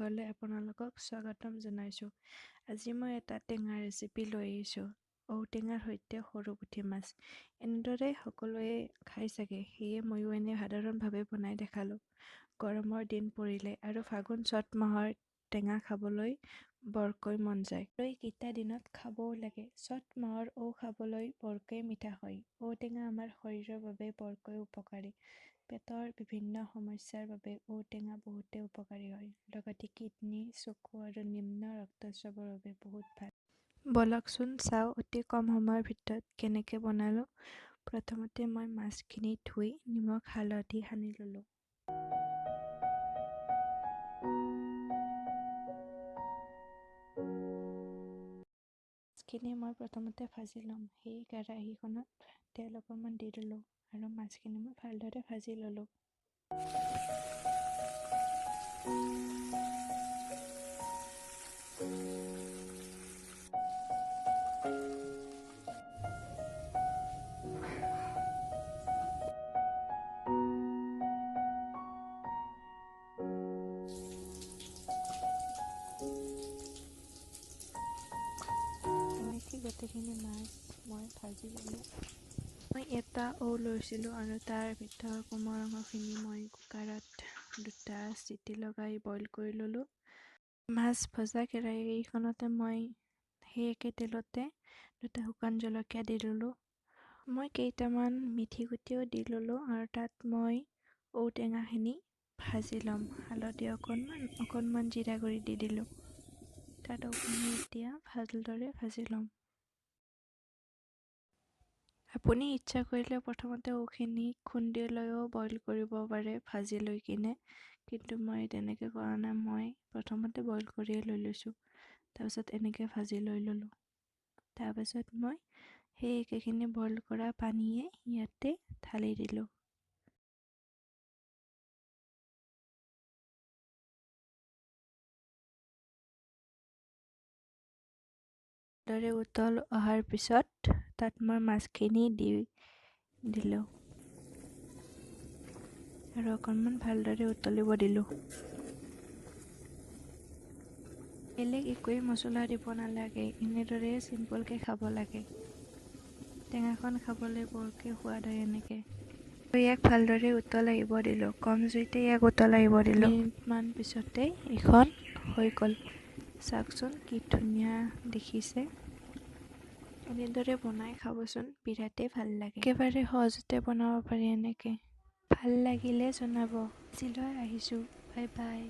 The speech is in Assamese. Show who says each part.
Speaker 1: ঘৰলৈ আপোনালোকক স্বাগতম জনাইছোঁ। আজি মই এটা টেঙা ৰেচিপি লৈ আহিছোঁ, ঔটেঙাৰ সৈতে সৰু পুঠি মাছ। এনেদৰে সকলোৱে খাই চাগে, সেয়ে ময়ো এনে সাধাৰণভাৱে বনাই দেখালোঁ। গৰমৰ দিন পৰিলে আৰু ফাগুন চ'ত মাহৰ টেঙা খাবলৈ বৰকৈ মন যায়। আৰু এইকেইটা দিনত খাবও লাগে। চ'ত মাহৰ খাবলৈ বৰকৈ মিঠা হয়। ঔটেঙা আমাৰ শৰীৰৰ বাবে বৰকৈ উপকাৰী। পেটৰ বিভিন্ন সমস্যাৰ বাবে ঔটেঙা বহুতে উপকাৰী হয়। লগতে কিডনী, চকু আৰু নিম্ন ৰক্তচাপৰ বাবে বহুত ভাল। বলকচোন চাওঁ অতি কম সময়ৰ ভিতৰত কেনেকৈ বনালোঁ। প্ৰথমতে মই মাছখিনি ধুই নিমখ হালধি সানি ল'লোঁ। মাছখিনি মই প্ৰথমতে ভাজি ল'ম। সেই কেৰাহীখনত তেল অকণমান দি দিলোঁ আৰু মাছখিনি মই ভালদৰে ভাজি ল'লোঁ। এনেকৈ গোটেইখিনি মাছ মই ভাজি ল'লোঁ। মই এটা লৈছিলোঁ আৰু তাৰ ভিতৰৰ কোমল অংশখিনি মই কুকাৰত দুটা চিটি লগাই বইল কৰি ল'লোঁ। মাছ ভজা কেৰাহীখনতে মই সেই একে তেলতে দুটা শুকান জলকীয়া দি ল'লোঁ। মই কেইটামান মিঠি গুটিও দি ল'লোঁ আৰু তাত মই ঔটেঙাখিনি ভাজি ল'ম। হালধি অকণমান জিৰা গুড়ি দি দিলোঁ। তাত ঔখিনি এতিয়া ভালদৰে ভাজি ল'ম। আপুনি ইচ্ছা কৰিলে প্ৰথমতে ঔখিনি খুন্দি লৈও বইল কৰিব পাৰে ভাজি লৈ কিনে, কিন্তু মই তেনেকৈ কৰা নাই। মই প্ৰথমতে বইল কৰিয়ে লৈ লৈছোঁ। তাৰপিছত এনেকৈ ভাজি লৈ ল'লোঁ। তাৰপিছত মই সেই একেখিনি বইল কৰা পানীয়ে ইয়াতে ঢালি দিলোঁ। দৰে উতল অহাৰ পিছত তাত মই মাছখিনি দি দিলোঁ আৰু অকণমান ভালদৰে উতলিব দিলোঁ। বেলেগ একোৱেই মছলা দিব নালাগে, এনেদৰে চিম্পলকৈ খাব লাগে। টেঙাখন খাবলৈ বৰকৈ সোৱাদ হয় এনেকৈ। ইয়াক ভালদৰে উতল আহিব দিলোঁ। কম জুইতে ইয়াক উতল আহিব দিলোঁ। মিনিটমান পিছতে এইখন হৈ গ'ল। চাওকচোন কি ধুনীয়া দেখিছে। এনেদৰে বনাই খাবচোন, বিৰাটেই ভাল লাগে। একেবাৰে সহজতে বনাব পাৰি এনেকৈ। ভাল লাগিলে জনাব। আজিলৈ আহিছোঁ। Bye bye.